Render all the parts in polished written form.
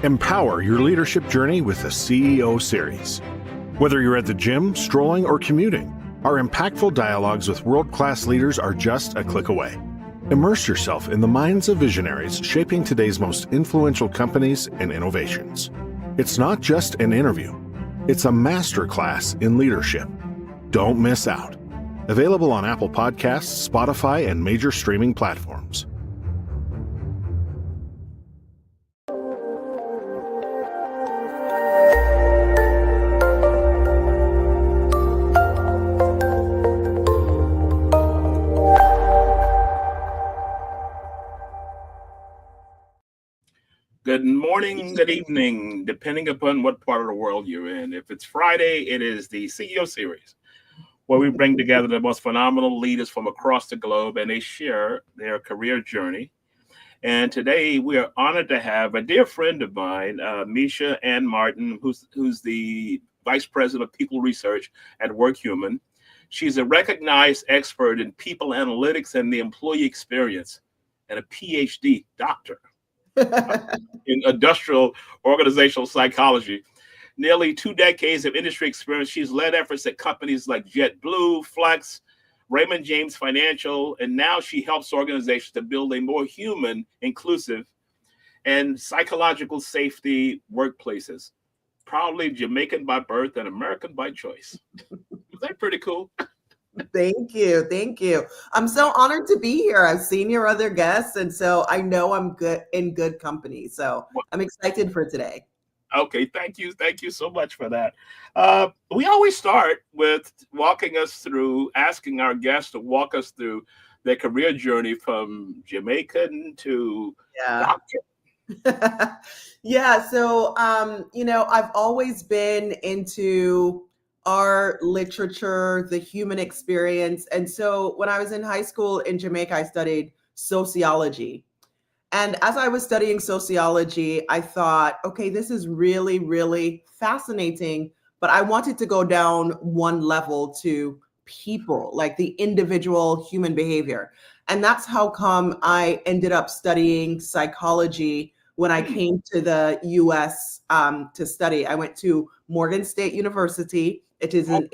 Empower your leadership journey with the CEO Series. Whether you're at the gym, strolling, or commuting, our impactful dialogues with world-class leaders are just a click away. Immerse yourself in the minds of visionaries shaping today's most influential companies and innovations. It's not just an interview. It's a masterclass in leadership. Don't miss out. Available on Apple Podcasts, Spotify, and major streaming platforms. Good morning, good evening, depending upon what part of the world you're in. If it's Friday, it is the CEO Series, where we bring together the most phenomenal leaders from across the globe and they share their career journey. And today we are honored to have a dear friend of mine, Meisha Ann Martin, who's the Vice President of People Research at Workhuman. She's a recognized expert in people analytics and the employee experience and a PhD doctor in industrial organizational psychology. Nearly 2 decades of industry experience. She's led efforts at companies like JetBlue, Flex, Raymond James Financial, and now she helps organizations to build a more human, inclusive, and psychological safety workplaces. Proudly Jamaican by birth and American by choice. Is that pretty cool? Thank you. Thank you. I'm so honored to be here. I've seen your other guests, and so I know I'm in good company. So I'm excited for today. Okay, thank you. Thank you so much for that. We always start with asking our guests to walk us through their career journey from Jamaican to doctor. Yeah. So, I've always been into art, literature, the human experience. And so when I was in high school in Jamaica, I studied sociology. And as I was studying sociology, I thought, okay, this is really, really fascinating, but I wanted to go down one level to people, like the individual human behavior. And that's how come I ended up studying psychology when I came to the US to study. I went to Morgan State University. It is an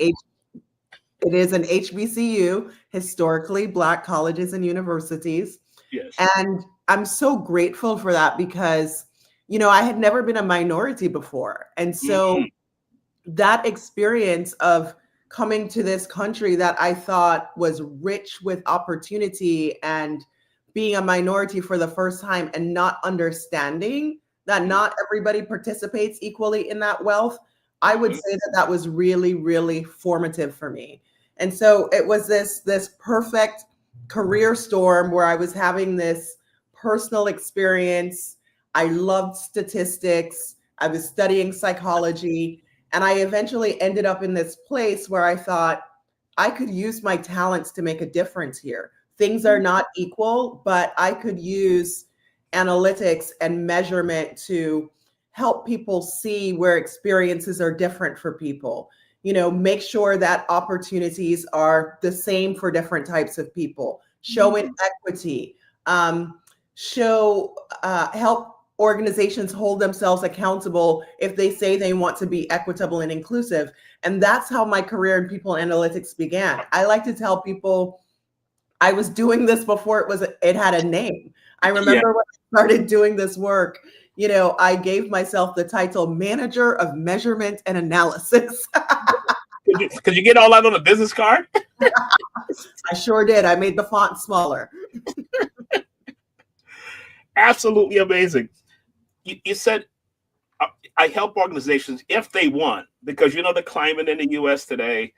HBCU, historically Black colleges and universities. Yes. And I'm so grateful for that because, I had never been a minority before. And so that experience of coming to this country that I thought was rich with opportunity and being a minority for the first time and not understanding that not everybody participates equally in that wealth, I would say that was really, really formative for me. And so it was this perfect career storm where I was having this personal experience. I loved statistics. I was studying psychology. And I eventually ended up in this place where I thought I could use my talents to make a difference here. Things are not equal, but I could use analytics and measurement to help people see where experiences are different for people. Make sure that opportunities are the same for different types of people. Show inequity, help organizations hold themselves accountable if they say they want to be equitable and inclusive. And that's how my career in people analytics began. I like to tell people I was doing this before it had a name. I remember when I started doing this work, I gave myself the title Manager of Measurement and Analysis. Could you get all that on a business card? I sure did. I made the font smaller. Absolutely amazing. You said, I help organizations if they want, because the climate in the U.S. today,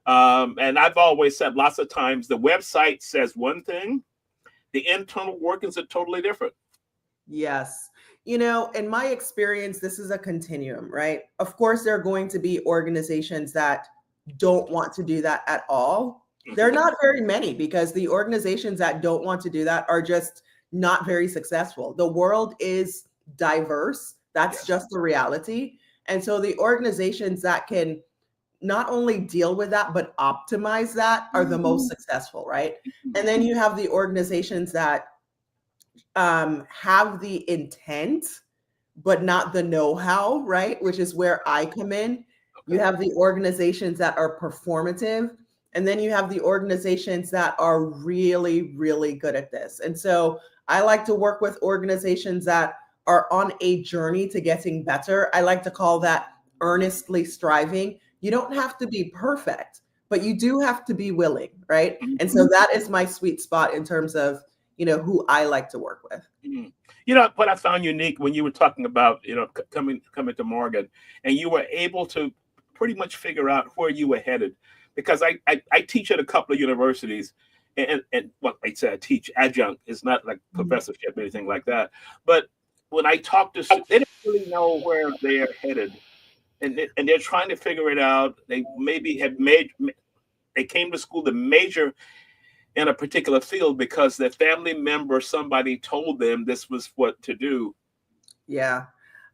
and I've always said lots of times, the website says one thing, the internal workings are totally different. Yes. In my experience, this is a continuum, right? Of course, there are going to be organizations that don't want to do that at all. There are not very many because the organizations that don't want to do that are just not very successful. The world is diverse. That's just the reality. And so the organizations that can not only deal with that, but optimize that are the most successful, right? And then you have the organizations that have the intent, but not the know-how, right? Which is where I come in. You have the organizations that are performative, and then you have the organizations that are really, really good at this. And so I like to work with organizations that are on a journey to getting better. I like to call that earnestly striving. You don't have to be perfect, but you do have to be willing, right? And so that is my sweet spot in terms of, who I like to work with. What I found unique when you were talking about, coming to Morgan, and you were able to pretty much figure out where you were headed, because I teach at a couple of universities, and what I say I teach adjunct is not like professorship or anything like that. But when I talk to students, they don't really know where they are headed, and they're trying to figure it out. They maybe they came to school to major in a particular field because their family member, somebody told them this was what to do. Yeah.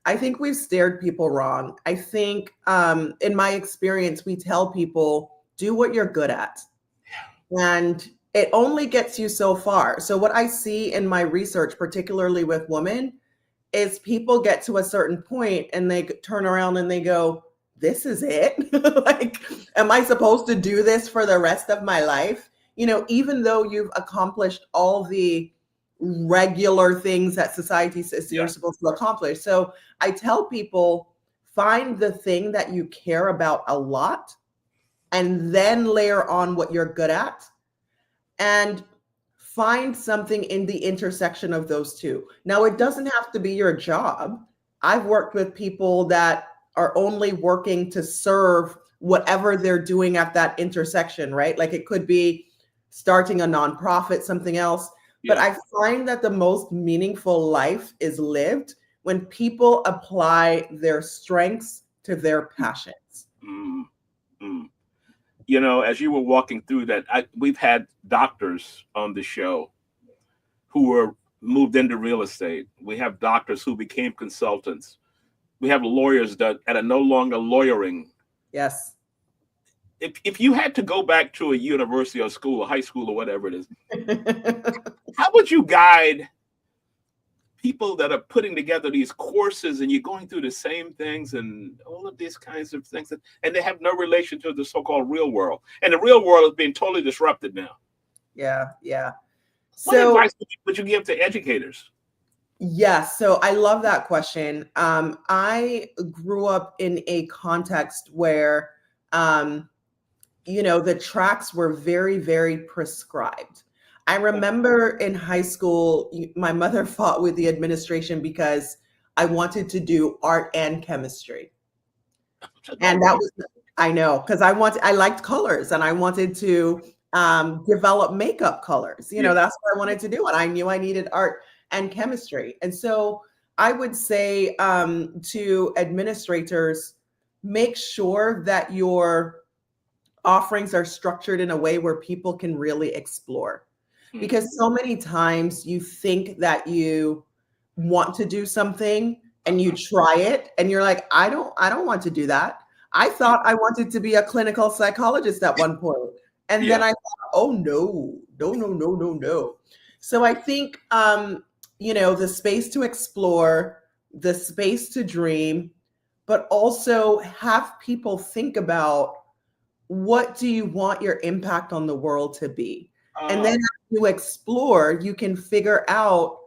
I think we've steered people wrong. I think in my experience, we tell people, do what you're good at. And it only gets you so far. So what I see in my research, particularly with women, is people get to a certain point and they turn around and they go, this is it? Like, am I supposed to do this for the rest of my life? Even though you've accomplished all the regular things that society says you're supposed to accomplish. So I tell people, find the thing that you care about a lot and then layer on what you're good at, and find something in the intersection of those two. Now, it doesn't have to be your job. I've worked with people that are only working to serve whatever they're doing at that intersection, right? Like it could be starting a nonprofit, something else. But I find that the most meaningful life is lived when people apply their strengths to their passions. As you were walking through that, we've had doctors on the show who were moved into real estate. We have doctors who became consultants. We have lawyers that are no longer lawyering. Yes. If you had to go back to a university or school or high school or whatever it is, how would you guide people that are putting together these courses and you're going through the same things and all of these kinds of things, and they have no relation to the so-called real world? And the real world is being totally disrupted now. Yeah. What advice would you give to educators? Yes. So I love that question. I grew up in a context where, the tracks were very, very prescribed. I remember in high school, my mother fought with the administration because I wanted to do art and chemistry. And that was, I know, because I liked colors and I wanted to develop makeup colors. That's what I wanted to do. And I knew I needed art and chemistry. And so I would say to administrators, make sure that your offerings are structured in a way where people can really explore. Because so many times you think that you want to do something and you try it and you're like, I don't want to do that. I thought I wanted to be a clinical psychologist at one point. And then I thought, oh no. So I think, the space to explore, the space to dream, but also have people think about, what do you want your impact on the world to be? And then as you explore, you can figure out,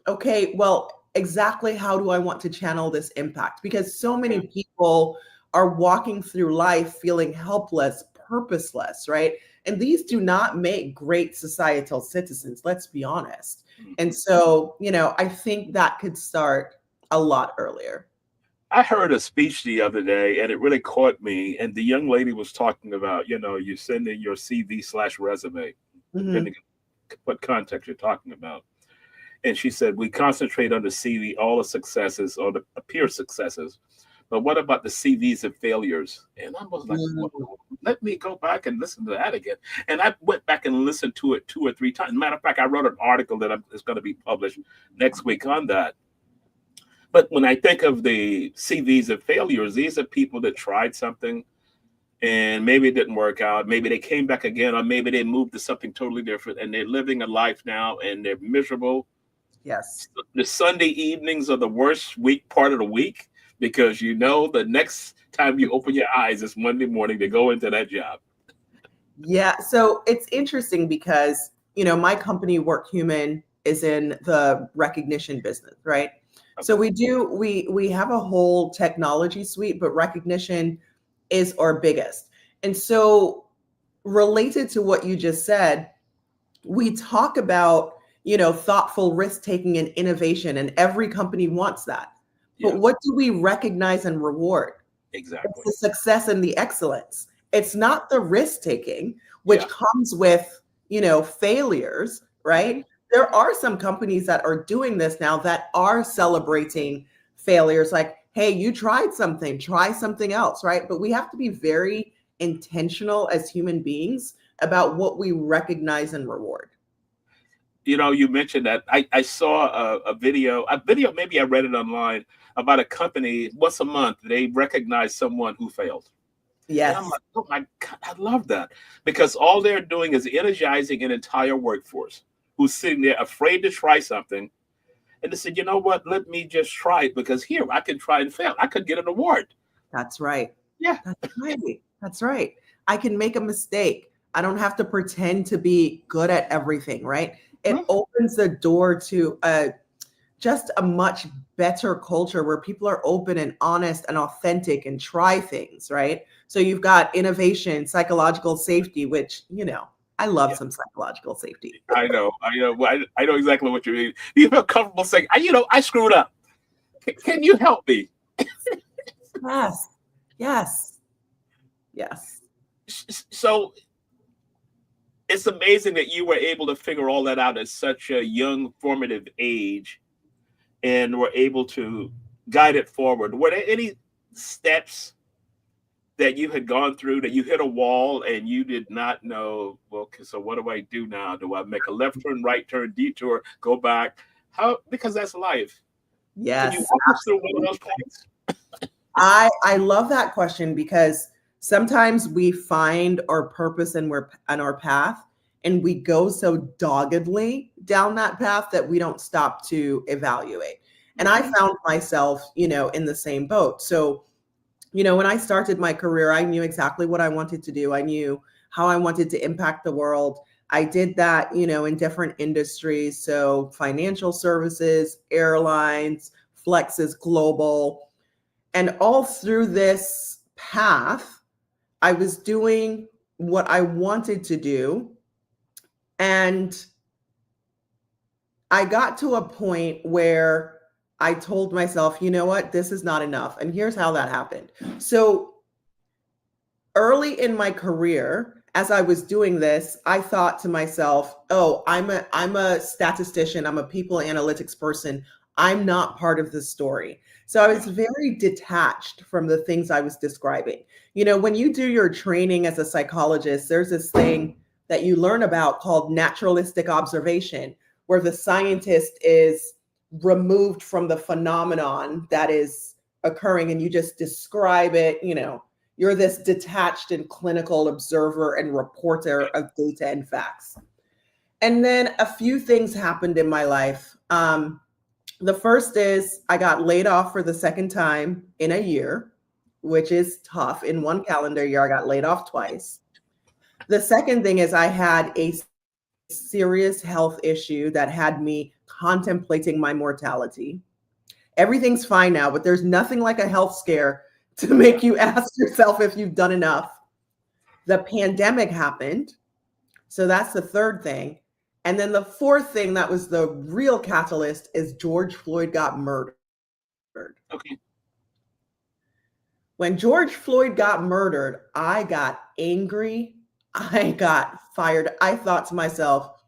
okay, well, exactly how do I want to channel this impact? Because so many people are walking through life feeling helpless, purposeless, right? And these do not make great societal citizens, let's be honest. And so, I think that could start a lot earlier. I heard a speech the other day and it really caught me. And the young lady was talking about, you send in your CV/resume, depending on what context you're talking about. And she said, we concentrate on the CV, all the successes or the appear successes. But what about the CVs of failures? And I was like, well, let me go back and listen to that again. And I went back and listened to it 2 or 3 times. Matter of fact, I wrote an article that is going to be published next week on that. But when I think of the CVs of failures, these are people that tried something and maybe it didn't work out. Maybe they came back again, or maybe they moved to something totally different and they're living a life now and they're miserable. Yes. The Sunday evenings are the worst part of the week because you know the next time you open your eyes is Monday morning to go into that job. Yeah. So it's interesting because, my company, Workhuman, is in the recognition business, right? So we have a whole technology suite, but recognition is our biggest. And so related to what you just said, we talk about, thoughtful risk taking and innovation, and every company wants that. But Yes, what do we recognize and reward? It's exactly. the success and the excellence. It's not the risk taking, which Yeah. comes with, failures, Mhm. right? There are some companies that are doing this now that are celebrating failures, like, hey, you tried something, try something else, right? But we have to be very intentional as human beings about what we recognize and reward. You mentioned that I saw a video, maybe I read it online about a company once a month they recognize someone who failed. And I'm Yes, like, oh my God, I love that because all they're doing is energizing an entire workforce who's sitting there afraid to try something. And they said, you know what? Let me just try it because here I can try and fail. I could get an award. that's right. Yeah. That's right. That's right. I can make a mistake. I don't have to pretend to be good at everything, right? It Mhm. opens the door to just a much better culture where people are open and honest and authentic and try things, right? So you've got innovation, psychological safety, which, I love Yeah. some psychological safety. I know. I know. I know exactly what you mean. Do you feel comfortable saying, I screwed up. Can you help me? Yes. Yes. Yes. So it's amazing that you were able to figure all that out at such a young, formative age and were able to guide it forward. Were there any steps that you had gone through that you hit a wall and you did not know, well, okay, so what do I do now? Do I make a left turn, right turn, detour, go back? How? Because that's life. Can you Yes. walk us through one of those points? I love that question because sometimes we find our purpose and we're on our path and we go so doggedly down that path that we don't stop to evaluate. And I Mhm. found myself, in the same boat. So, when I started my career, I knew exactly what I wanted to do. I knew how I wanted to impact the world. I did that, in different industries. So, financial services, airlines, Flexes Global, and all through this path, I was doing what I wanted to do. And I got to a point where I told myself, you know what, this is not enough. And here's how that happened. So early in my career, as I was doing this, I thought to myself, oh, I'm a statistician, I'm a people analytics person. I'm not part of the story. So I was Yeah. very detached from the things I was describing. When you do your training as a psychologist, there's this thing that you learn about called naturalistic observation, where the scientist is removed from the phenomenon that is occurring and you just describe it. You're this detached and clinical observer and reporter of data and facts. And then a few things happened in my life. The first is I got laid off for the second time in a year, which is tough. In one calendar year, I got laid off twice. The second thing is I had a serious health issue that had me contemplating my mortality. Everything's fine now, but there's nothing like a health scare to make you ask yourself if you've done enough. The pandemic happened. So that's the third thing. And then the fourth thing that was the real catalyst is George Floyd got murdered. Okay. When George Floyd got murdered, I got angry. I got fired. I thought to myself,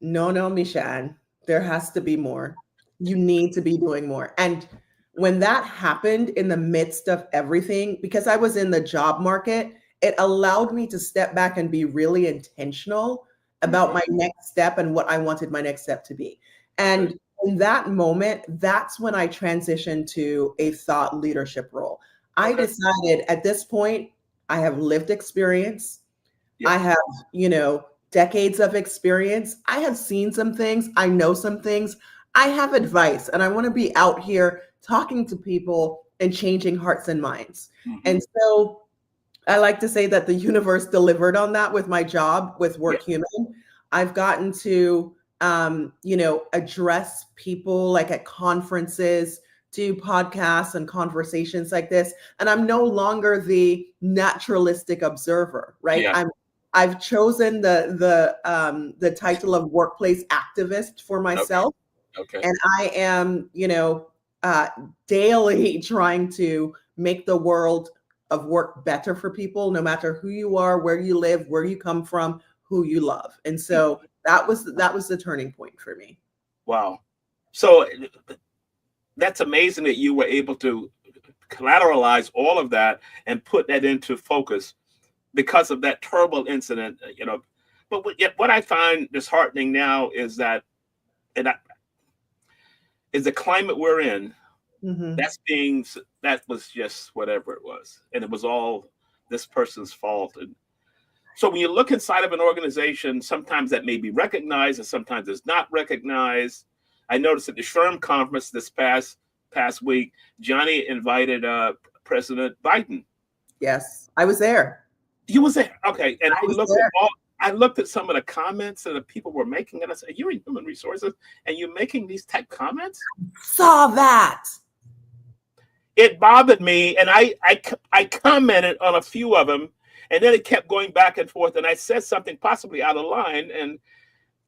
no, Meisha Ann, there has to be more. You need to be doing more. And when that happened in the midst of everything, because I was in the job market, it allowed me to step back and be really intentional about my next step and what I wanted my next step to be. And in that moment, that's when I transitioned to a thought leadership role. I Okay. decided at this point, I have lived experience. Yeah. I have, you know, decades of experience. I have seen some things. I know some things. I have advice, and I want to be out here talking to people and changing hearts and minds. Mhm. And so I like to say that the universe delivered on that with my job with Workhuman. I've gotten to, address people like at conferences, do podcasts and conversations like this. And I'm no longer the naturalistic observer, right? Yeah. I've chosen the title of workplace activist for myself. Okay. And I am, daily trying to make the world of work better for people, no matter who you are, where you live, where you come from, who you love. And so that was the turning point for me. Wow. So that's amazing that you were able to collateralize all of that and put that into focus because of that terrible incident, But what I find disheartening now is that, is the climate we're in. Mm-hmm. That was just whatever it was, and it was all this person's fault. And so when you look inside of an organization, sometimes that may be recognized and sometimes it's not recognized. I noticed at the SHRM conference this past week, Johnny invited President Biden. Yes, I was there. You was there, okay? And I looked at some of the comments that the people were making, and I said, "You're in human resources, and you're making these type comments?" Saw that. It bothered me, and I commented on a few of them, and then it kept going back and forth, and I said something possibly out of line, and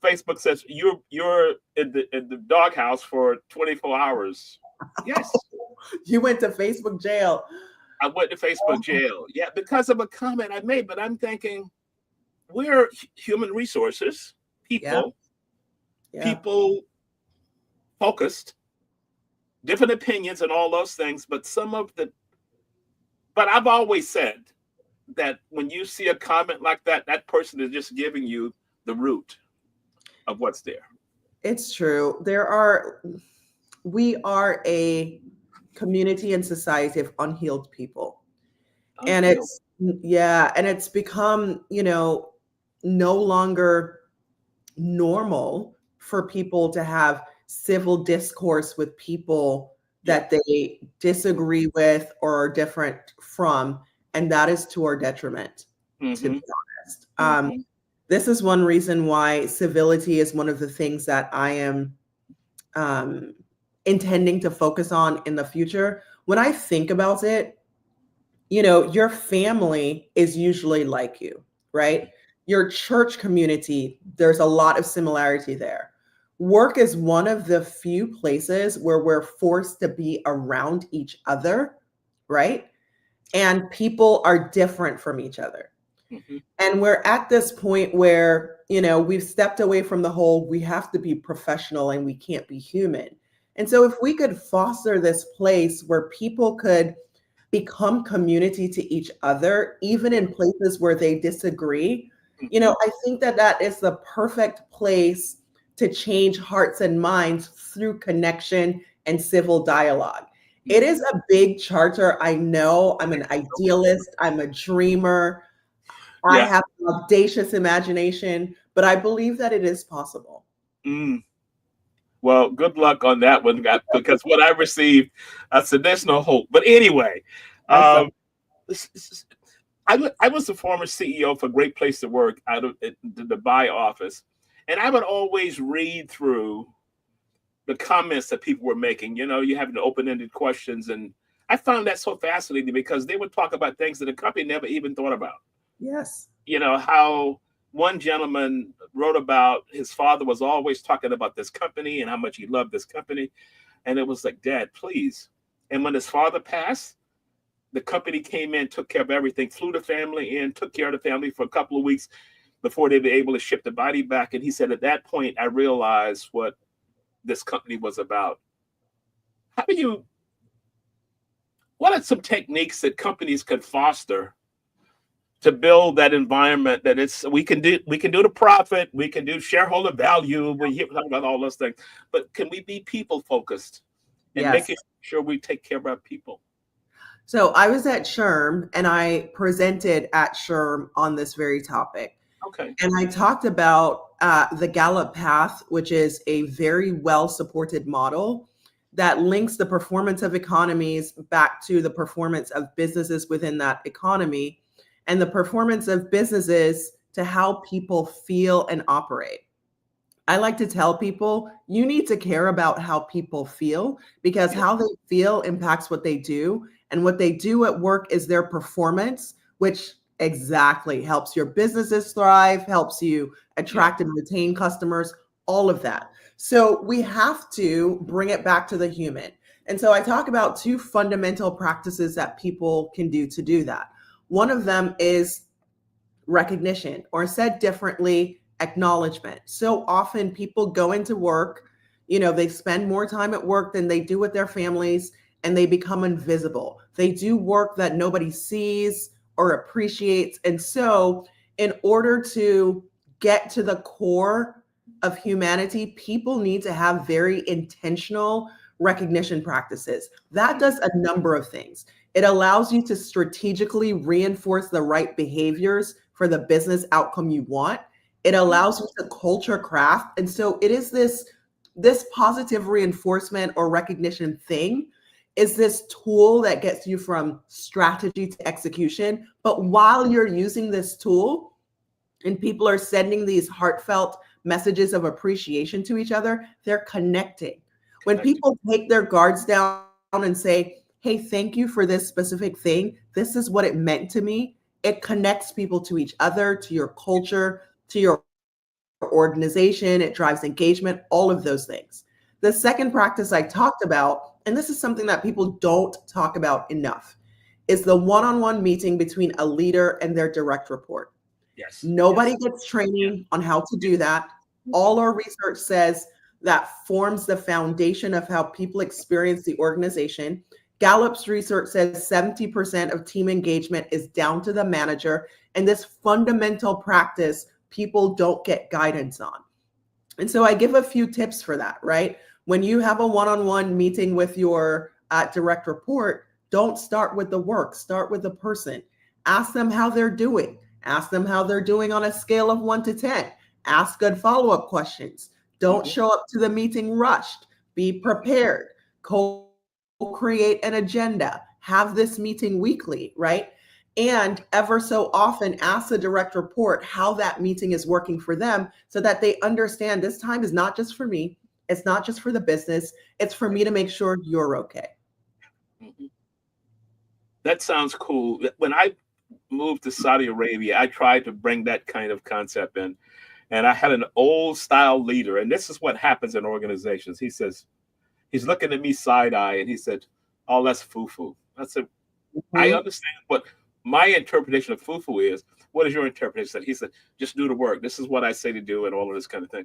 Facebook says you're in the doghouse for 24 hours. Yes, you went to Facebook jail. I went to Facebook jail. Yeah, because of a comment I made. But I'm thinking, we're human resources people, people focused. Different opinions and all those things, but but I've always said that when you see a comment like that, that person is just giving you the root of what's there. It's true. We are a community and society of unhealed people. And it's become, no longer normal for people to have civil discourse with people that they disagree with or are different from, and that is to our detriment, to be honest. This is one reason why civility is one of the things that I am intending to focus on in the future. When I think about it, your family is usually like you, right? Your church community, there's a lot of similarity there. Work is one of the few places where we're forced to be around each other, right? And people are different from each other. Mm-hmm. And we're at this point where, we've stepped away from the whole, we have to be professional and we can't be human. And so if we could foster this place where people could become community to each other, even in places where they disagree, I think that is the perfect place to change hearts and minds through connection and civil dialogue. It is a big charter. I know I'm an idealist. I'm a dreamer. I have an audacious imagination, but I believe that it is possible. Well, good luck on that one, because what I received, that's additional hope. But anyway, I was the former CEO for Great Place to Work out of the Dubai office. And I would always read through the comments that people were making. You have the open-ended questions. And I found that so fascinating because they would talk about things that the company never even thought about. Yes. How one gentleman wrote about his father was always talking about this company and how much he loved this company. And it was like, Dad, please. And when his father passed, the company came in, took care of everything, flew the family in, took care of the family for a couple of weeks before they were able to ship the body back. And he said, at that point, I realized what this company was about. What are some techniques that companies could foster to build that environment that we can do the profit, we can do shareholder value, we hear about all those things, but can we be people focused and making sure we take care of our people? So I was at SHRM and I presented at SHRM on this very topic. Okay. And I talked about the Gallup path, which is a very well supported model that links the performance of economies back to the performance of businesses within that economy, and the performance of businesses to how people feel and operate. I like to tell people you need to care about how people feel, because how they feel impacts what they do. And what they do at work is their performance, which exactly helps your businesses thrive, helps you attract and retain customers, all of that. So we have to bring it back to the human. And so I talk about two fundamental practices that people can do that. One of them is recognition, or said differently, acknowledgement. So often people go into work, they spend more time at work than they do with their families, and they become invisible. They do work that nobody sees or appreciates. And so in order to get to the core of humanity, people need to have very intentional recognition practices. That does a number of things. It allows you to strategically reinforce the right behaviors for the business outcome you want. It allows you to culture craft. And so it is this positive reinforcement or recognition thing is this tool that gets you from strategy to execution. But while you're using this tool and people are sending these heartfelt messages of appreciation to each other, they're connecting. When people take their guards down and say, hey, thank you for this specific thing, this is what it meant to me, it connects people to each other, to your culture, to your organization. It drives engagement, all of those things. The second practice I talked about, and this is something that people don't talk about enough, is the one-on-one meeting between a leader and their direct report. Yes. Nobody gets training on how to do that. All our research says that forms the foundation of how people experience the organization. Gallup's research says 70% of team engagement is down to the manager, and this fundamental practice people don't get guidance on. And so I give a few tips for that, right? When you have a one-on-one meeting with your direct report, don't start with the work, start with the person. Ask them how they're doing. Ask them how they're doing on a scale of 1 to 10. Ask good follow-up questions. Don't show up to the meeting rushed. Be prepared. Co-create an agenda. Have this meeting weekly, right? And ever so often ask the direct report how that meeting is working for them, so that they understand this time is not just for me. It's not just for the business. It's for me to make sure you're okay. That sounds cool. When I moved to Saudi Arabia, I tried to bring that kind of concept in. And I had an old style leader. And this is what happens in organizations. He says, he's looking at me side eye and he said, oh, that's foo-foo. I said, I understand what my interpretation of foo-foo is. What is your interpretation? He said, just do the work. This is what I say to do, and all of this kind of thing.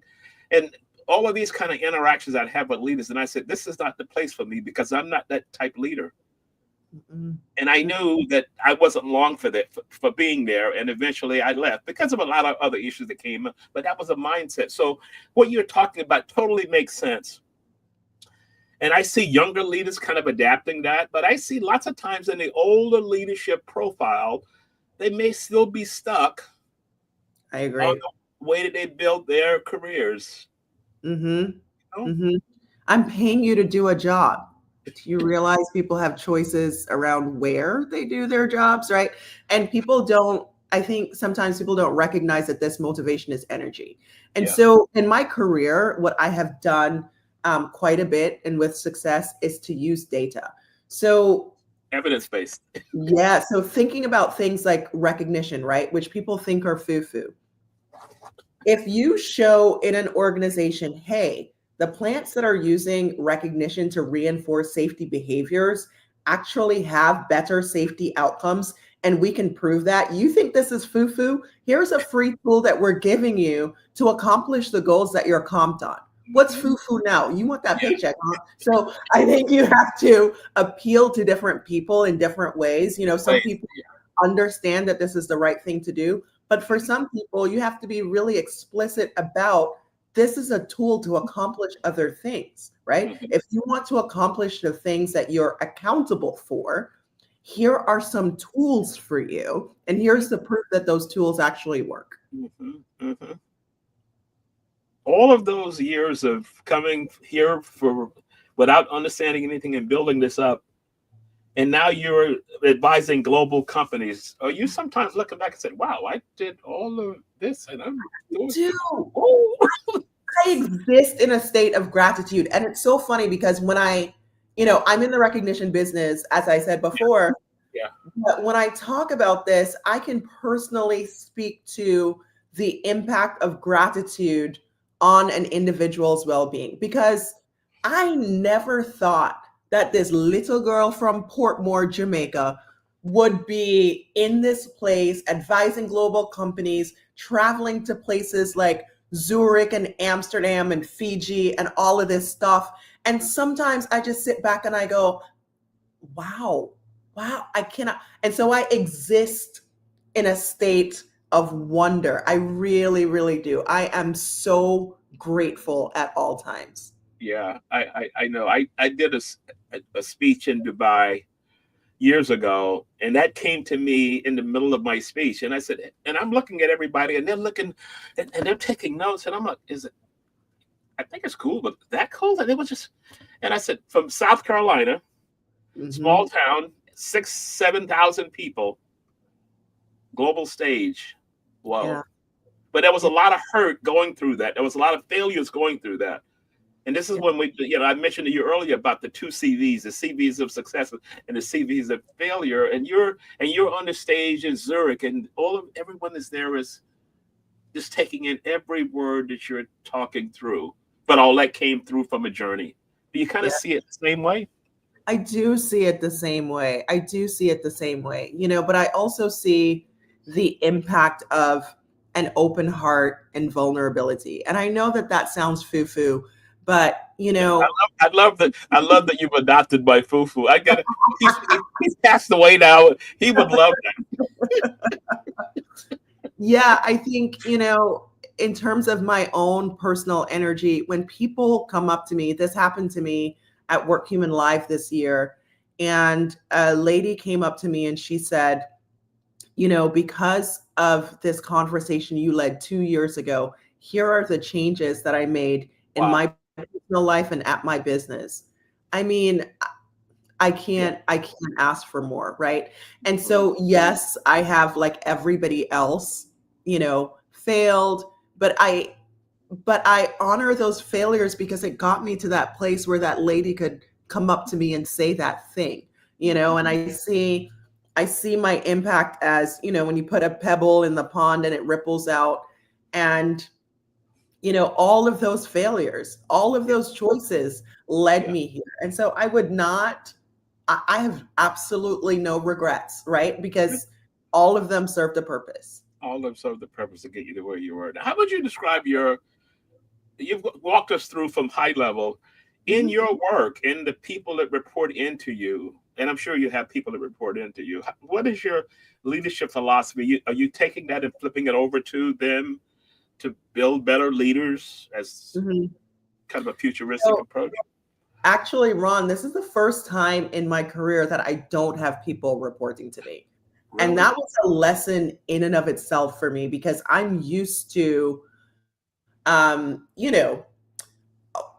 And all of these kind of interactions I'd have with leaders. And I said, this is not the place for me, because I'm not that type leader. And I knew that I wasn't long for that, for being there. And eventually I left because of a lot of other issues that came up. But that was a mindset. So what you're talking about totally makes sense. And I see younger leaders kind of adapting that. But I see lots of times in the older leadership profile, they may still be stuck. I agree. On the way that they built their careers. I'm paying you to do a job. Do you realize people have choices around where they do their jobs, right? And people don't, I think sometimes people don't recognize that this motivation is energy. And so in my career, what I have done quite a bit and with success is to use data. So Evidence-based. Yeah. So thinking about things like recognition, right? Which people think are foo-foo. If you show in an organization, hey, the plants that are using recognition to reinforce safety behaviors actually have better safety outcomes, and we can prove that. You think this is foo-foo? Here's a free tool that we're giving you to accomplish the goals that you're comped on. What's foo-foo now? You want that paycheck, huh? So I think you have to appeal to different people in different ways. Some people understand that this is the right thing to do, but for some people, you have to be really explicit about this is a tool to accomplish other things, right? If you want to accomplish the things that you're accountable for, here are some tools for you, and here's the proof that those tools actually work. All of those years of coming here without understanding anything and building this up, and now you're advising global companies. Are you sometimes looking back and say, wow, I did all of this and I'm doing I exist in a state of gratitude. And it's so funny because when I'm in the recognition business, as I said before, but when I talk about this, I can personally speak to the impact of gratitude on an individual's well-being, because I never thought that this little girl from Portmore, Jamaica, would be in this place advising global companies, traveling to places like Zurich and Amsterdam and Fiji and all of this stuff. And sometimes I just sit back and I go, wow, I cannot. And so I exist in a state of wonder. I really, really do. I am so grateful at all times. Yeah, I know. I did a speech in Dubai years ago, and that came to me in the middle of my speech. And I said, and I'm looking at everybody, and they're looking, and they're taking notes. And I'm like, I think it's cool, but that cool? And it was just, and I said, from South Carolina, small town, 6,000-7,000 people, global stage. Whoa. Yeah. But there was a lot of hurt going through that. There was a lot of failures going through that. And this is when I mentioned to you earlier about the two CVs, the CVs of success and the CVs of failure. And you're on the stage in Zurich, and everyone is there is just taking in every word that you're talking through. But all that came through from a journey. Do you kind of see it the same way? I do see it the same way. But I also see the impact of an open heart and vulnerability. And I know that sounds foo-foo, but I love that you've adopted my foo-foo. I get it. He's passed away now. He would love that. Yeah, I think, in terms of my own personal energy, when people come up to me, this happened to me at Workhuman Live this year, and a lady came up to me and she said, because of this conversation you led 2 years ago, here are the changes that I made in my personal life and at my business. I mean, I can't ask for more, right? And so, yes, I have, like everybody else, failed, but I honor those failures because it got me to that place where that lady could come up to me and say that thing, and I see my impact as, when you put a pebble in the pond and it ripples out, and all of those failures, all of those choices led me here. And so I have absolutely no regrets, right? Because all of them served a purpose. All of them served the purpose to get you to where you were. Now, how would you describe you've walked us through from high level in your work, in the people that report into you, and I'm sure you have people that report into you. What is your leadership philosophy? Are you taking that and flipping it over to them to build better leaders as kind of a futuristic approach? Actually, Ron, this is the first time in my career that I don't have people reporting to me. Really? And that was a lesson in and of itself for me, because I'm used to,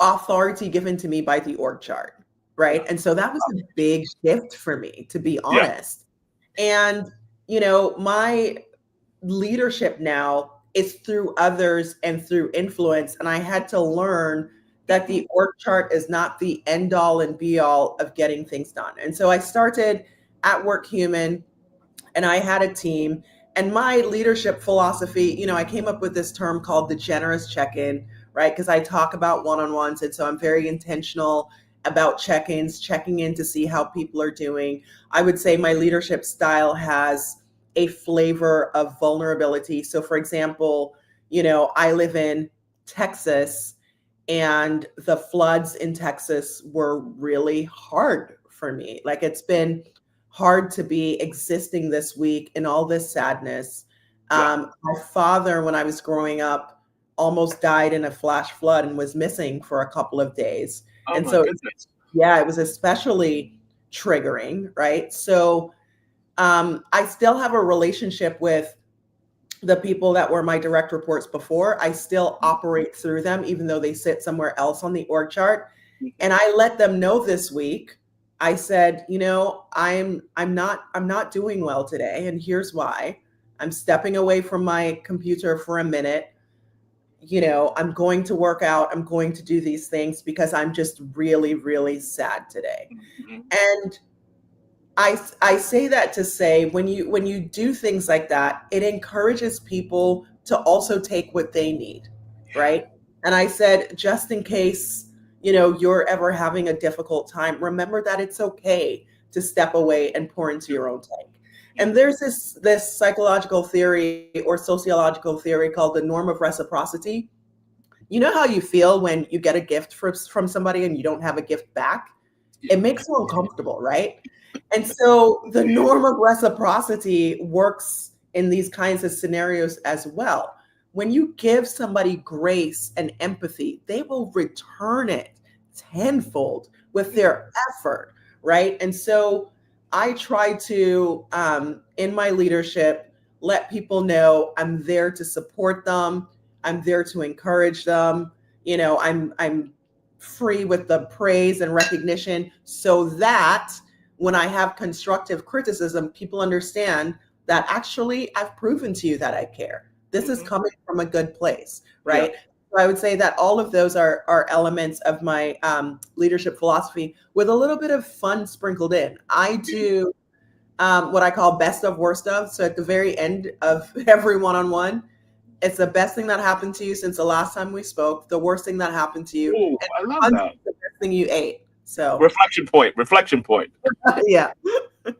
authority given to me by the org chart, right? And so that was a big shift for me, to be honest. Yeah. And, my leadership now is through others and through influence. And I had to learn that the org chart is not the end all and be all of getting things done. And so I started at Workhuman, and I had a team, and my leadership philosophy, I came up with this term called the generous check-in, right? Because I talk about one-on-ones. And so I'm very intentional about check-ins, checking in to see how people are doing. I would say my leadership style has a flavor of vulnerability. So for example, I live in Texas, and the floods in Texas were really hard for me. Like, it's been hard to be existing this week in all this sadness. My father, when I was growing up, almost died in a flash flood and was missing for a couple of days. And so, it was especially triggering, right? So I still have a relationship with the people that were my direct reports before. I still operate through them, even though they sit somewhere else on the org chart. And I let them know this week. I said, I'm not doing well today, and here's why. I'm stepping away from my computer for a minute. I'm going to work out. I'm going to do these things because I'm just really, really sad today. And I say that to say when you do things like that, it encourages people to also take what they need, right? And I said, just in case, you're ever having a difficult time, remember that it's okay to step away and pour into your own tank. And there's this psychological theory or sociological theory called the norm of reciprocity. You know how you feel when you get a gift from somebody and you don't have a gift back? It makes you uncomfortable, right? And so the norm of reciprocity works in these kinds of scenarios as well. When you give somebody grace and empathy, they will return it tenfold with their effort, right? And so I try to, in my leadership, let people know I'm there to support them. I'm there to encourage them. I'm free with the praise and recognition so that when I have constructive criticism, people understand that actually I've proven to you that I care. This is coming from a good place, right? Yeah. So I would say that all of those are elements of my leadership philosophy with a little bit of fun sprinkled in. I do what I call best of worst of. So at the very end of every one-on-one, it's the best thing that happened to you since the last time we spoke, the worst thing that happened to you. Ooh, I love that. The best thing you ate. So reflection point. Yeah.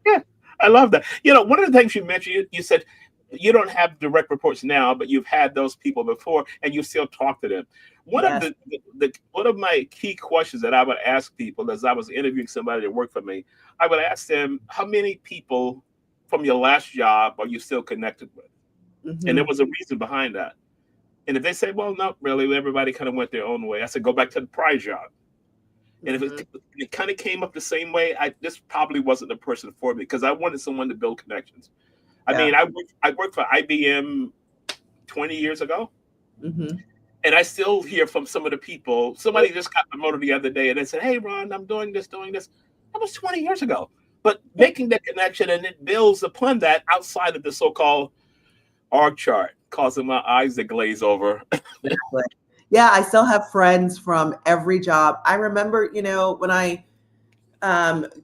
Yeah, I love that. One of the things you mentioned, you said you don't have direct reports now, but you've had those people before and you still talk to them. One of my key questions that I would ask people as I was interviewing somebody that worked for me, I would ask them, how many people from your last job are you still connected with? And there was a reason behind that. And if they say, well, not really, everybody kind of went their own way, I said, go back to the prior job. And if it kind of came up the same way, this probably wasn't the person for me because I wanted someone to build connections. I mean, I worked for IBM 20 years ago. And I still hear from some of the people. Somebody just got promoted the other day and they said, hey, Ron, I'm doing this. That was 20 years ago. But making that connection, and it builds upon that outside of the so-called org chart, causing my eyes to glaze over. Yeah, I still have friends from every job. I remember, when I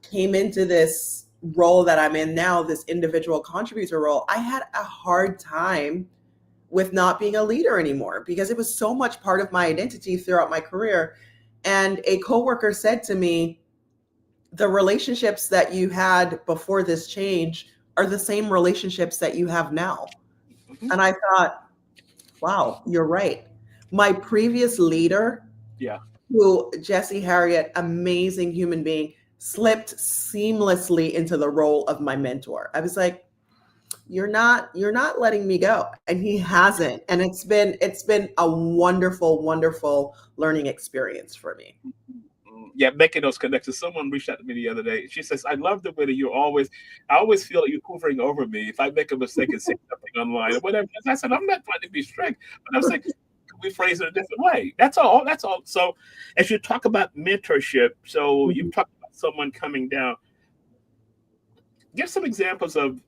came into this role that I'm in now, this individual contributor role, I had a hard time with not being a leader anymore because it was so much part of my identity throughout my career. And a coworker said to me, the relationships that you had before this change are the same relationships that you have now. And I thought, wow, you're right. My previous leader, who Jesse Harriet, amazing human being, slipped seamlessly into the role of my mentor. I was like, you're not letting me go. And he hasn't. And it's been a wonderful, wonderful learning experience for me. Yeah, making those connections. Someone reached out to me the other day. She says, I love the way that I always feel like you're hovering over me if I make a mistake and say something online or whatever. I said, I'm not trying to be strict, but I was like, can we phrase it a different way? That's all. So as you talk about mentorship, so you talk about someone coming down, give some examples of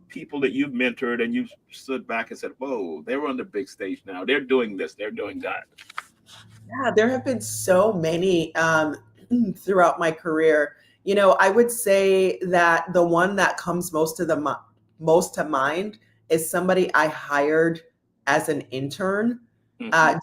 people that you've mentored and you stood back and said, whoa, they're on the big stage now. They're doing this, they're doing that. Yeah, there have been so many throughout my career. I would say that the one that comes most to mind is somebody I hired as an intern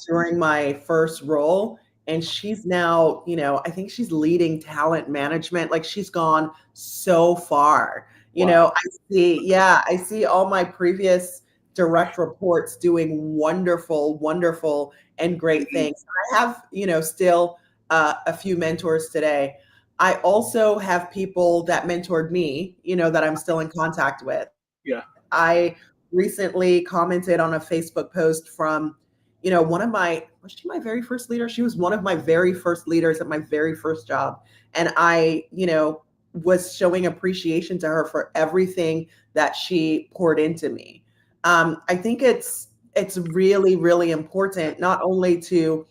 during my first role. And she's now, I think she's leading talent management. Like she's gone so far. Wow. I see all my previous direct reports doing wonderful, wonderful and great things. I have, still a few mentors today. I also have people that mentored me, that I'm still in contact with. Yeah. I recently commented on a Facebook post from, was she my very first leader? She was one of my very first leaders at my very first job. And I, was showing appreciation to her for everything that she poured into me. I think it's really, really important not only to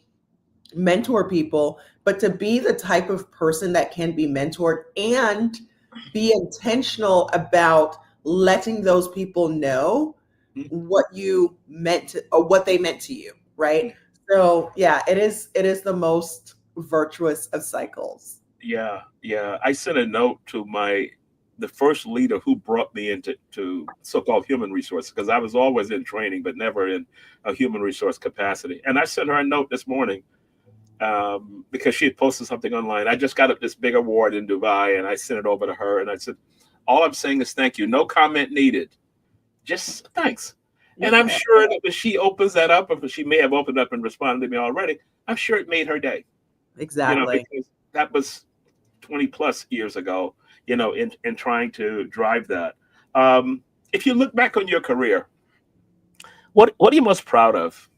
mentor people, but to be the type of person that can be mentored and be intentional about letting those people know what you meant to, or what they meant to you, right? So yeah, it is the most virtuous of cycles. Yeah, yeah. I sent a note to the first leader who brought me into so-called human resource, because I was always in training, but never in a human resource capacity. And I sent her a note this morning because she had posted something online. I just got up this big award in Dubai, and I sent it over to her, and I said, "All I'm saying is thank you. No comment needed. Just thanks." And I'm sure that if she opens that up, or if she may have opened up and responded to me already, I'm sure it made her day. Exactly. Because that was 20 plus years ago, in trying to drive that. If you look back on your career, what are you most proud of?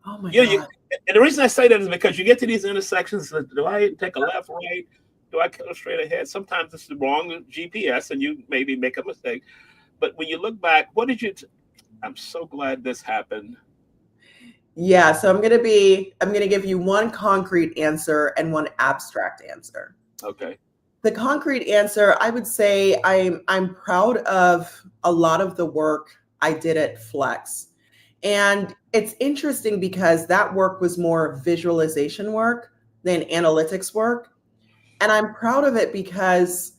Oh my God. And the reason I say that is because you get to these intersections. Do I take a left, right? Do I go straight ahead? Sometimes it's the wrong GPS and you maybe make a mistake. But when you look back, what did you, I'm so glad this happened. Yeah, so I'm going to give you one concrete answer and one abstract answer. Okay. The concrete answer, I would say I'm proud of a lot of the work I did at Flex. And it's interesting because that work was more visualization work than analytics work. And I'm proud of it because,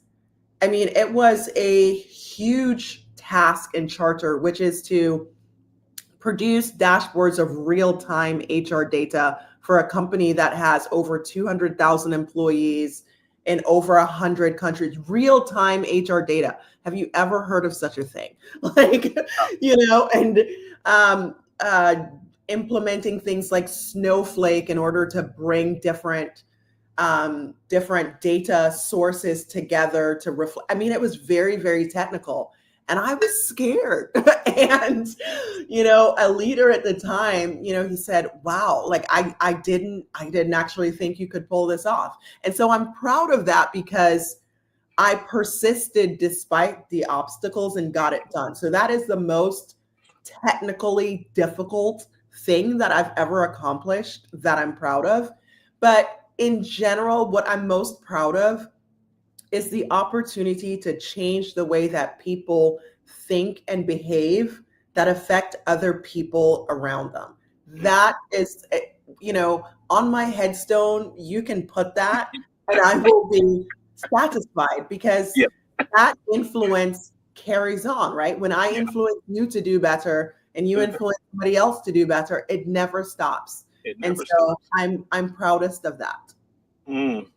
I mean, it was a huge task and charter, which is to produce dashboards of real-time HR data for a company that has over 200,000 employees in over 100 countries. Real-time HR data. Have you ever heard of such a thing? And implementing things like Snowflake in order to bring different data sources together to reflect. I mean, it was very, very technical. And I was scared. And, a leader at the time, he said, wow, like I didn't actually think you could pull this off. And so I'm proud of that because I persisted despite the obstacles and got it done. So that is the most technically difficult thing that I've ever accomplished that I'm proud of. But in general, what I'm most proud of is the opportunity to change the way that people think and behave that affect other people around them. That is, on my headstone, you can put that and I will be satisfied because that influence carries on, right? When I influence you to do better and you influence somebody else to do better, it never stops. I'm proudest of that. Mm.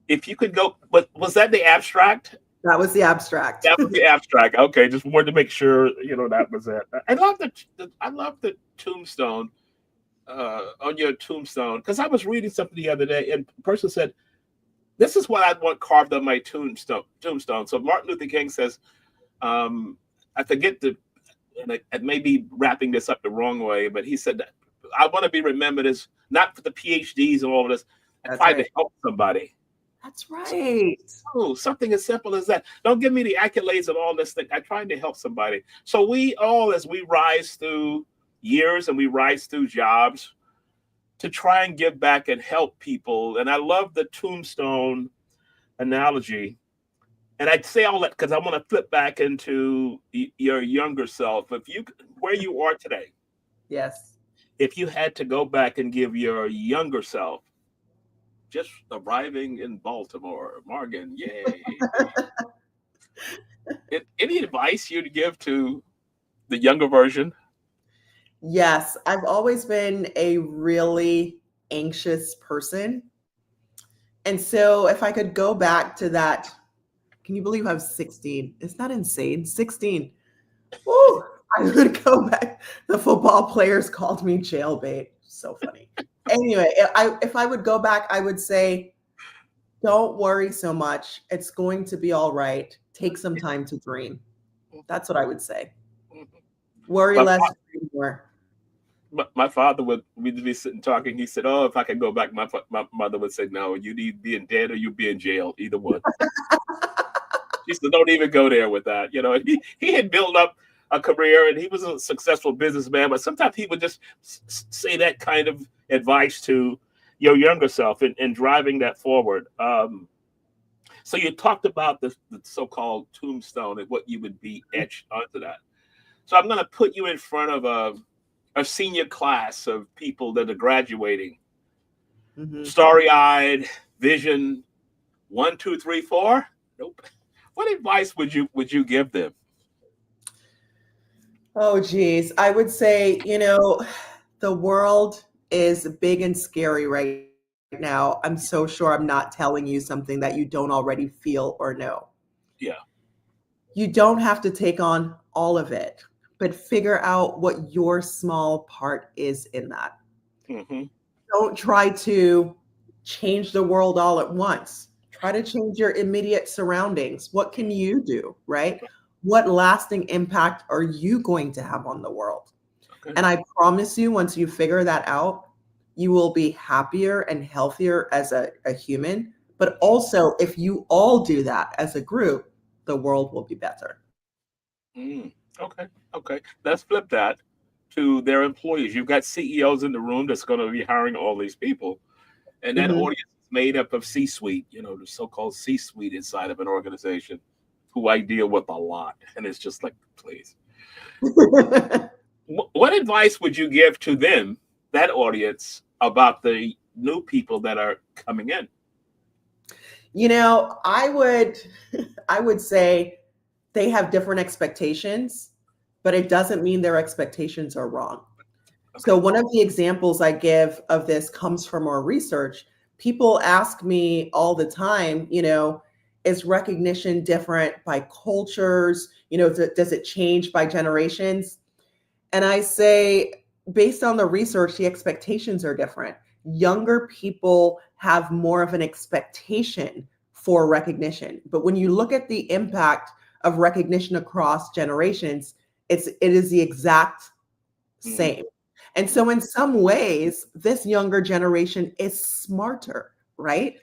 If you could go, but was that the abstract? That was the abstract. That was the abstract. Okay, just wanted to make sure that was it. I love the tombstone on your tombstone, because I was reading something the other day, and a person said, "This is what I want carved on my tombstone." So Martin Luther King says, I forget and I may be wrapping this up the wrong way, but he said that I want to be remembered as not for the PhDs and all of this. I tried to help somebody. That's right. Oh, something as simple as that. Don't give me the accolades and all this thing. I tried to help somebody. So we all, as we rise through years and we rise through jobs, to try and give back and help people. And I love the tombstone analogy. And I'd say all that because I want to flip back into your younger self. Where you are today. Yes. If you had to go back and give your younger self, just arriving in Baltimore, Morgan, yay. Any advice you'd give to the younger version? Yes, I've always been a really anxious person. And so if I could go back to that, can you believe I was 16? Isn't that insane? 16. Woo! I would go back. The football players called me jailbait. So funny. Anyway, if I would go back, I would say, don't worry so much. It's going to be all right. Take some time to dream. That's what I would say. Worry less, dream more. my father we'd be sitting talking. He said, "Oh, if I could go back," my mother would say, "No, you need being dead or you be in jail, either one." She said, "Don't even go there with that." You know, and he had built up a career and he was a successful businessman, but sometimes he would just say that kind of advice to your younger self and driving that forward. So you talked about the so-called tombstone and what you would be etched onto that. So I'm going to put you in front of a senior class of people that are graduating, starry-eyed, vision, 1, 2, 3, 4. Nope. What advice would you give them? Oh, geez. I would say, the world is big and scary right now. I'm so sure I'm not telling you something that you don't already feel or know. Yeah. You don't have to take on all of it, but figure out what your small part is in that. Mm-hmm. Don't try to change the world all at once. Try to change your immediate surroundings. What can you do, right? What lasting impact are you going to have on the world? Okay. And I promise you, once you figure that out, you will be happier and healthier as a human. But also, if you all do that as a group, the world will be better. Okay. Let's flip that to their employees. You've got CEOs in the room that's going to be hiring all these people. And that audience is made up of C-suite, the so-called C-suite inside of an organization who I deal with a lot. And it's just like, please. What advice would you give to them, that audience, about the new people that are coming in? I would say they have different expectations, but it doesn't mean their expectations are wrong. Okay. So one of the examples I give of this comes from our research. People ask me all the time, is recognition different by cultures? Does it change by generations? And I say, based on the research, the expectations are different. Younger people have more of an expectation for recognition. But when you look at the impact of recognition across generations, it is the exact same. And so in some ways, this younger generation is smarter, right?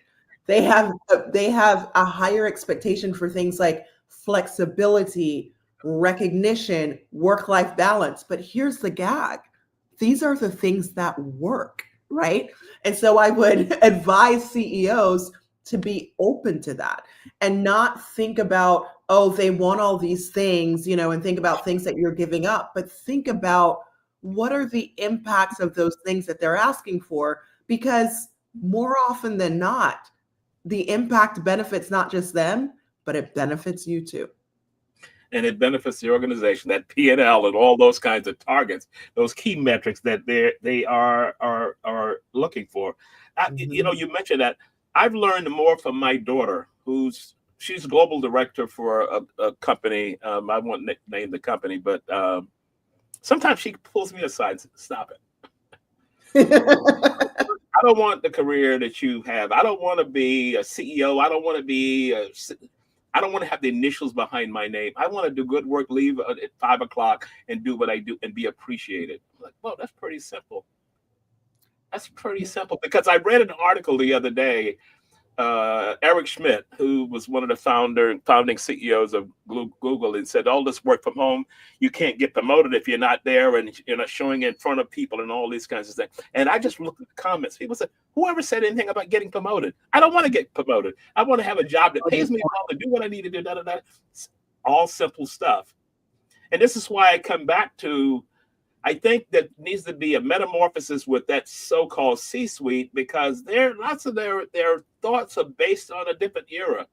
They have a higher expectation for things like flexibility, recognition, work-life balance. But here's the gag. These are the things that work, right? And so I would advise CEOs to be open to that and not think about, oh, they want all these things, and think about things that you're giving up, but think about what are the impacts of those things that they're asking for, because more often than not, the impact benefits not just them, but it benefits you too. And it benefits the organization, that P&L and all those kinds of targets, those key metrics that they are looking for. You mentioned that. I've learned more from my daughter, she's global director for a company. I won't name the company, but sometimes she pulls me aside and says, "Stop it. I don't want the career that you have. I don't want to be a CEO. I don't want to have the initials behind my name. I want to do good work, leave at 5 o'clock and do what I do and be appreciated." I'm like, well, that's pretty simple. That's pretty simple, because I read an article the other day. Eric Schmidt, who was one of the founding CEOs of Google, and said, all this work from home, you can't get promoted if you're not there and you're not showing in front of people and all these kinds of things. And I just looked at the comments. People said, whoever said anything about getting promoted? I don't want to get promoted. I want to have a job that pays me well to do what I need to do. All simple stuff. And this is why I come back to, I think that needs to be a metamorphosis with that so-called C-suite, because lots of their thoughts are based on a different era.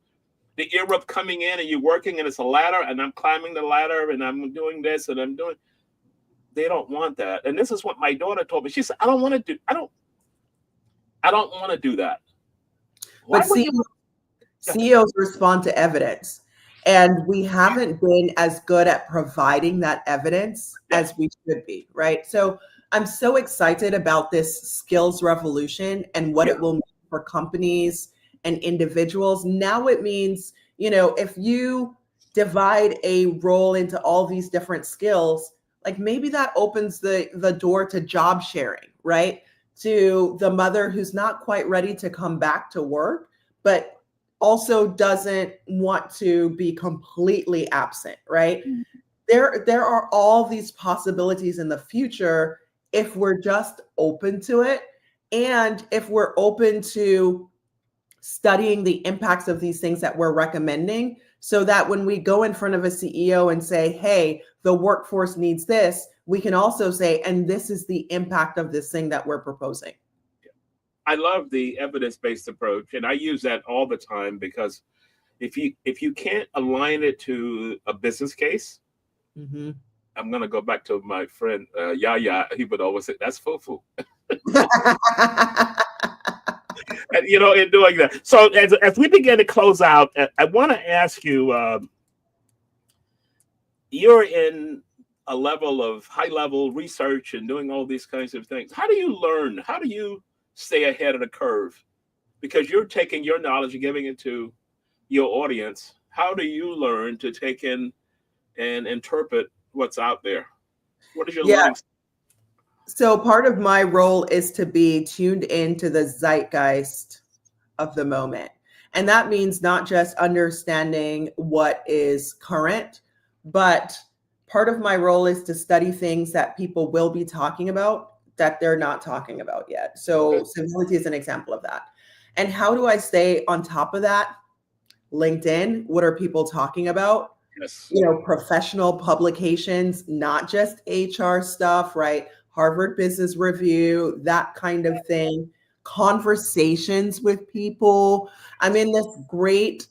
The era of coming in and you're working and it's a ladder and I'm climbing the ladder and I'm doing this and I'm doing. They don't want that. And this is what my daughter told me. She said, I don't want to do that. But CEOs respond to evidence. And we haven't been as good at providing that evidence as we should be, right? So I'm so excited about this skills revolution and what it will mean for companies and individuals. Now it means, if you divide a role into all these different skills, like maybe that opens the door to job sharing, right? To the mother who's not quite ready to come back to work, but also doesn't want to be completely absent, right? There are all these possibilities in the future if we're just open to it, and if we're open to studying the impacts of these things that we're recommending, so that when we go in front of a CEO and say, hey, the workforce needs this, we can also say, and this is the impact of this thing that we're proposing. I love the evidence-based approach, and I use that all the time, because if you can't align it to a business case, Mm-hmm. I'm going to go back to my friend Yaya. He would always say, that's foo-foo. And, in doing that. So as we begin to close out, I want to ask you, you're in a level of high-level research and doing all these kinds of things. How do you learn? How do you stay ahead of the curve? Because you're taking your knowledge and giving it to your audience. How do you learn to take in and interpret what's out there? What is your learning? So part of my role is to be tuned into the zeitgeist of the moment. And that means not just understanding what is current, but part of my role is to study things that people will be talking about that they're not talking about yet. So civility is an example of that. And how do I stay on top of that? LinkedIn, what are people talking about? Yes. Professional publications, not just HR stuff, right? Harvard Business Review, that kind of thing. Conversations with people. I'm in this great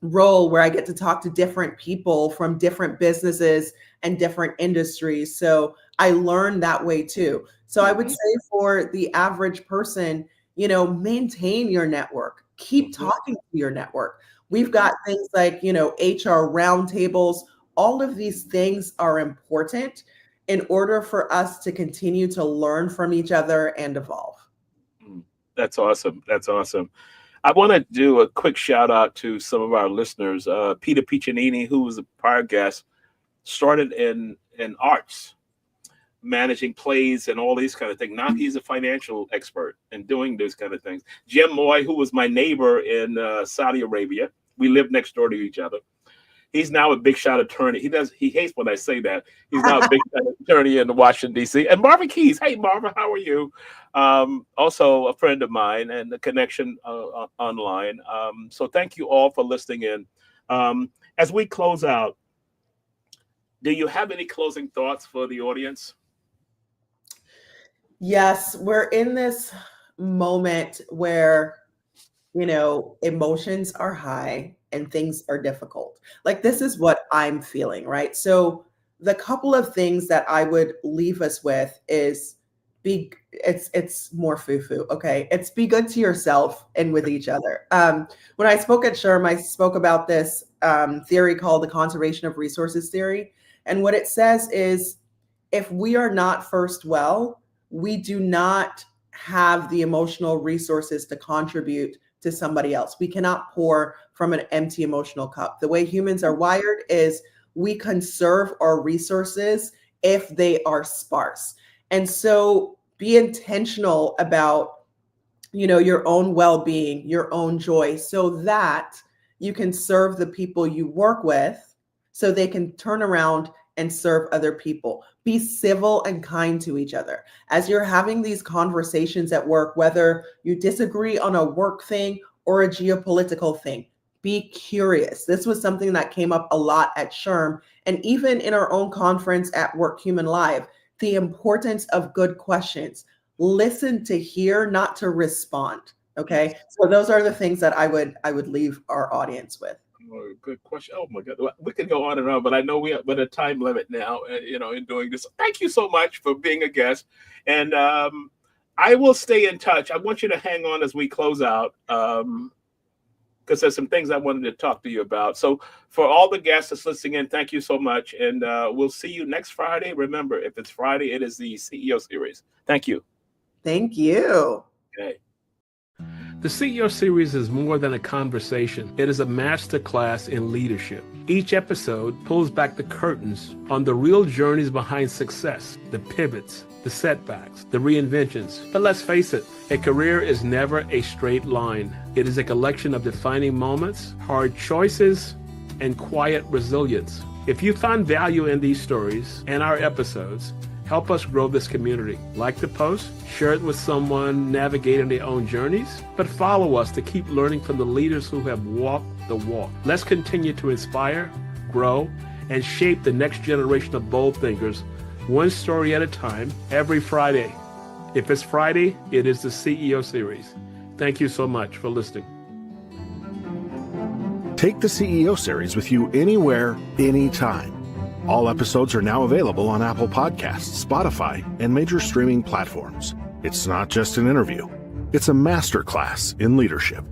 role where I get to talk to different people from different businesses and different industries. So I learn that way too. So I would say for the average person, maintain your network, keep talking to your network. We've got things like, HR roundtables. All of these things are important in order for us to continue to learn from each other and evolve. That's awesome. That's awesome. I want to do a quick shout out to some of our listeners. Peter Piccinini, who was a prior guest, started in arts, managing plays and all these kind of things. Now he's a financial expert in doing those kind of things. Jim Moy, who was my neighbor in Saudi Arabia, we lived next door to each other. He's now a big shot attorney. He hates when I say that. He's now a big shot attorney in Washington, D.C. And Marvin Keys. Hey, Marvin, how are you? Also a friend of mine and a connection online. So thank you all for listening in. As we close out, do you have any closing thoughts for the audience? Yes, we're in this moment where, emotions are high and things are difficult. Like, this is what I'm feeling, right? So the couple of things that I would leave us with is it's more foo-foo, okay? It's be good to yourself and with each other. When I spoke at SHRM, I spoke about this theory called the conservation of resources theory. And what it says is, if we are not first well, we do not have the emotional resources to contribute to somebody else. We cannot pour from an empty emotional cup. The way humans are wired is we conserve our resources if they are sparse. And so be intentional about, your own well-being, your own joy, so that you can serve the people you work with so they can turn around and serve other people. Be civil and kind to each other. As you're having these conversations at work, whether you disagree on a work thing or a geopolitical thing, be curious. This was something that came up a lot at SHRM, and even in our own conference at Workhuman Live, the importance of good questions. Listen to hear, not to respond. Okay. So those are the things that I would leave our audience with. Oh, good question. Oh my God, we can go on and on, but I know we have a time limit now. In doing this. Thank you so much for being a guest, and I will stay in touch. I want you to hang on as we close out, because there's some things I wanted to talk to you about. So for all the guests that's listening in, thank you so much, and we'll see you next Friday. Remember, if it's Friday, it is the CEO series. Thank you. Thank you. Okay. The CEO series is more than a conversation. It is a masterclass in leadership. Each episode pulls back the curtains on the real journeys behind success, the pivots, the setbacks, the reinventions. But let's face it, a career is never a straight line. It is a collection of defining moments, hard choices, and quiet resilience. If you find value in these stories and our episodes, help us grow this community. Like the post, share it with someone navigating their own journeys, but follow us to keep learning from the leaders who have walked the walk. Let's continue to inspire, grow, and shape the next generation of bold thinkers, one story at a time, every Friday. If it's Friday, it is the CEO series. Thank you so much for listening. Take the CEO series with you anywhere, anytime. All episodes are now available on Apple Podcasts, Spotify, and major streaming platforms. It's not just an interview. It's a masterclass in leadership.